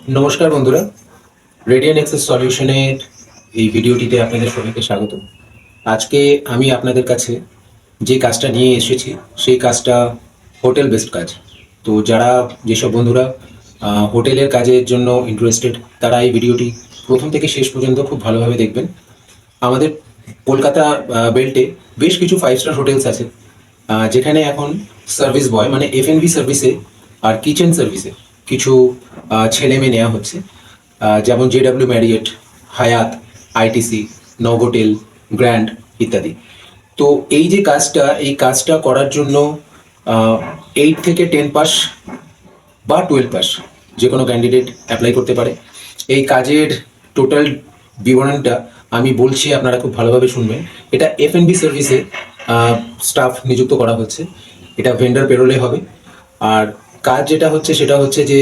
নমস্কার বন্ধুরা, radian access সলিউশনের এই ভিডিওটিতে আপনাদের সবাইকে স্বাগত। আজকে আমি আপনাদের কাছে যে কাজটা নিয়ে এসেছি সেই কাজটা হোটেল বেসড কাজ। তো যারা যেসব বন্ধুরা হোটেলের কাজের জন্য ইন্টারেস্টেড তারা এই ভিডিওটি প্রথম থেকে শেষ পর্যন্ত খুব ভালোভাবে দেখবেন। আমাদের কলকাতা বেল্টে বেশ কিছু 5 স্টার হোটেলস আছে, যেখানে এখন সার্ভিস বয় মানে F&B সার্ভিসে আর কিচেন সার্ভিসে কিছু ছেলে মেয়ে নেওয়া হচ্ছে, যেমন JW ম্যারিয়েট, হায়াত, ITC, নভোটেল, গ্র্যান্ড ইত্যাদি। তো এই কাজটা করার জন্য 8 থেকে 10 পাস বা 12 পাস যে কোনো ক্যান্ডিডেট অ্যাপ্লাই করতে পারে। এই কাজের টোটাল বিবরণটা আমি বলছি, আপনারা খুব ভালোভাবে শুনবেন। এটা F&B সার্ভিসে স্টাফ নিযুক্ত করা হচ্ছে, এটা ভেন্ডার পেরোলে হবে। আর কাজ যেটা হচ্ছে সেটা হচ্ছে যে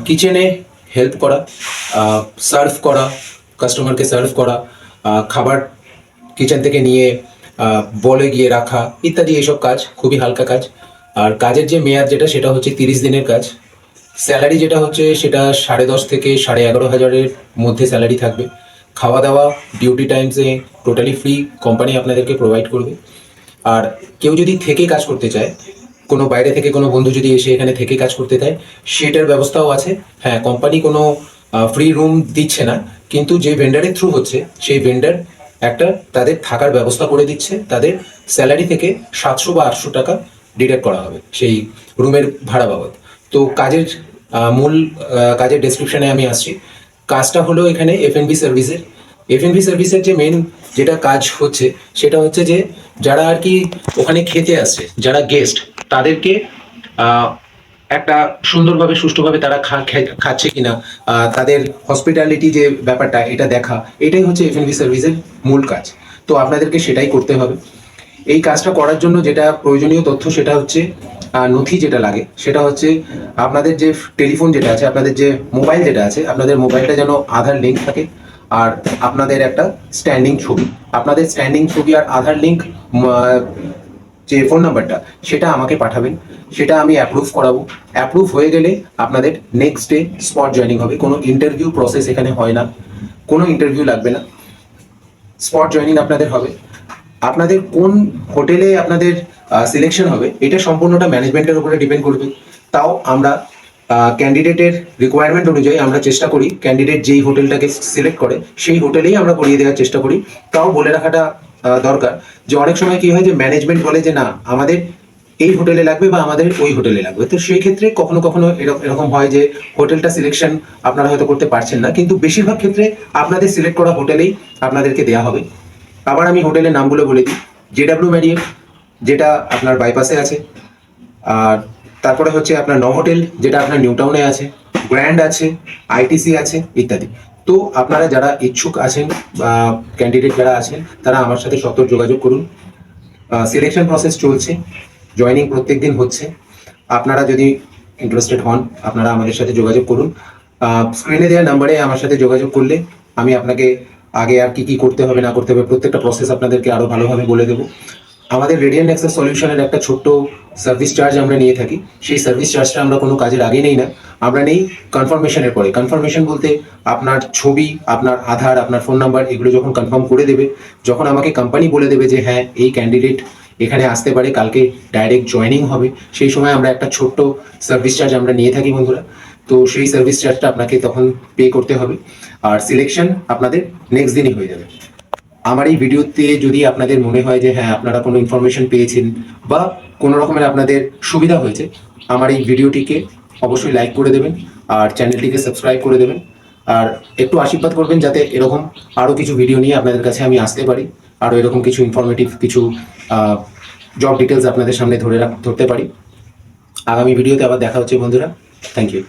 কিচেনে হেল্প করা, সার্ভ করা, কাস্টমারকে সার্ভ করা, খাবার কিচেন থেকে নিয়ে বলে গিয়ে রাখা ইত্যাদি, এইসব কাজ খুবই হালকা কাজ। আর কাজের যে মেয়াদ সেটা হচ্ছে 30 দিনের কাজ। স্যালারি যেটা হচ্ছে সেটা 10.5 থেকে 11,500-এর মধ্যে স্যালারি থাকবে। খাওয়া দাওয়া ডিউটি টাইমসে টোটালি ফ্রি, কোম্পানি আপনাদেরকে প্রোভাইড করবে। আর কেউ যদি থেকে কাজ করতে চায়, কোনো বাইরে থেকে কোনো বন্ধু যদি এসে এখানে থেকে কাজ করতে চায়, সেটার ব্যবস্থাও আছে। হ্যাঁ, কোম্পানি কোনো ফ্রি রুম দিচ্ছে না, কিন্তু যে ভেন্ডারের থ্রু হচ্ছে সেই ভেন্ডার একটা তাদের থাকার ব্যবস্থা করে দিচ্ছে। তাদের স্যালারি থেকে 700 বা 800 টাকা ডিডাক্ট করা হবে সেই রুমের ভাড়া বাবদ। তো মূল কাজের ডেসক্রিপশনে আমি আসছি। কাজটা হলো এখানে F&B সার্ভিসের যে মেন যেটা কাজ হচ্ছে সেটা হচ্ছে যে যারা আর কি ওখানে খেতে আসছে, যারা গেস্ট, তাদেরকে একটা সুন্দরভাবে সুষ্ঠুভাবে তারা খাচ্ছে কিনা, তাদের হসপিটালিটি যে ব্যাপারটা এটা দেখা, এটাই হচ্ছে F&B সার্ভিসের মূল কাজ। তো আপনাদেরকে সেটাই করতে হবে। এই কাজটা করার জন্য যেটা প্রয়োজনীয় তথ্য সেটা হচ্ছে নথি যেটা লাগে সেটা হচ্ছে আপনাদের যে টেলিফোন যেটা আছে, আপনাদের যে মোবাইল যেটা আছে, আপনাদের মোবাইলটা যেন আধার লিঙ্ক থাকে। আর আপনাদের একটা স্ট্যান্ডিং ছবি, আপনাদের স্ট্যান্ডিং ছবি আর আধার লিঙ্ক যে ফোন নাম্বারটা সেটা আমাকে পাঠাবেন। সেটা আমি অ্যাপ্রুভ করাবো। অ্যাপ্রুভ হয়ে গেলে আপনাদের নেক্সট ডে স্পট জয়েনিং হবে। কোনো ইন্টারভিউ প্রসেস এখানে হয় না, কোনো ইন্টারভিউ লাগবে না, স্পট জয়েনিং আপনাদের হবে। আপনাদের কোন হোটেলে আপনাদের সিলেকশন হবে এটা সম্পূর্ণটা ম্যানেজমেন্টের উপরে ডিপেন্ড করবে। তাও আমরা ক্যান্ডিডেটের রিকোয়ারমেন্ট অনুযায়ী আমরা চেষ্টা করি, ক্যান্ডিডেট যেই হোটেলটাকে সিলেক্ট করে সেই হোটেলেই আমরা করিয়ে দেওয়ার চেষ্টা করি। তাও বলে রাখাটা দরকার যে অনেক সময় কি হয় যে ম্যানেজমেন্ট বলে যে না, আমাদের এই হোটেলে লাগবে বা আমাদের ওই হোটেলে লাগবে। তো সেই ক্ষেত্রে কখনো কখনো এরকম হয় যে হোটেলটা সিলেকশন আপনারা হয়তো করতে পারছেন না, কিন্তু বেশিরভাগ ক্ষেত্রে আপনাদের সিলেক্ট করা হোটেলেই আপনাদেরকে দেওয়া হবে। আবার আমি হোটেলের নামগুলো বলে দিই। JW ম্যারিয়েট, যেটা আপনার বাইপাসে আছে। আর তারপরে হচ্ছে আপনার নভোটেল, যেটা আপনার নিউ টাউনে আছে। গ্র্যান্ড আছে, ITC আছে ইত্যাদি। তো আপনারা যারা ইচ্ছুক আছেন বা ক্যান্ডিডেট যারা আছেন তারা আমার সাথে সত্বর যোগাযোগ করুন। সিলেকশন প্রসেস চলছে, জয়েনিং প্রত্যেক দিন হচ্ছে। আপনারা যদি ইন্টারেস্টেড হন আপনারা আমাদের সাথে যোগাযোগ করুন। স্ক্রিনে দেওয়া নাম্বারে আমার সাথে যোগাযোগ করলে আমি আপনাকে আগে আর কি কি করতে হবে না করতে হবে প্রত্যেকটা প্রসেস আপনাদেরকে আরো ভালোভাবে বলে দেবো। আমাদের রেডিয়ান্ট এক্সেস সলিউশনের একটা ছোট্ট সার্ভিস চার্জ আমরা নিয়ে থাকি। সেই সার্ভিস চার্জটা আমরা কোনো কাজের আগে নেই না, আমরা নেই কনফার্মেশনের পরে। কনফার্মেশন বলতে আপনার ছবি, আপনার আধার, আপনার ফোন নাম্বার এগুলো যখন কনফার্ম করে দেবে, যখন আমাকে কোম্পানি বলে দেবে যে হ্যাঁ এই ক্যান্ডিডেট এখানে আসতে পারে, কালকে ডাইরেক্ট জয়েনিং হবে, সেই সময় আমরা একটা ছোট্ট সার্ভিস চার্জ আমরা নিয়ে থাকি বন্ধুরা। তো সেই সার্ভিস চার্জটা আপনাকে তখন পে করতে হবে। আর সিলেকশন আপনাদের নেক্সট দিনই হয়ে যাবে। আমার এই ভিডিওতে যদি আপনাদের মনে হয় যে হ্যাঁ আপনারা কোনো ইনফরমেশন পেয়েছেন বা কোনো রকমের আপনাদের সুবিধা হয়েছে, আমার এই ভিডিওটিকে অবশ্যই লাইক করে দেবেন আর চ্যানেলটিকে সাবস্ক্রাইব করে দেবেন। আর একটু আশীর্বাদ করবেন যাতে এরকম আরও কিছু ভিডিও নিয়ে আপনাদের কাছে আমি আসতে পারি, আরও এরকম কিছু ইনফরমেটিভ কিছু জব ডিটেলস আপনাদের সামনে ধরতে পারি। আগামী ভিডিওতে আবার দেখা হচ্ছে বন্ধুরা। Thank you.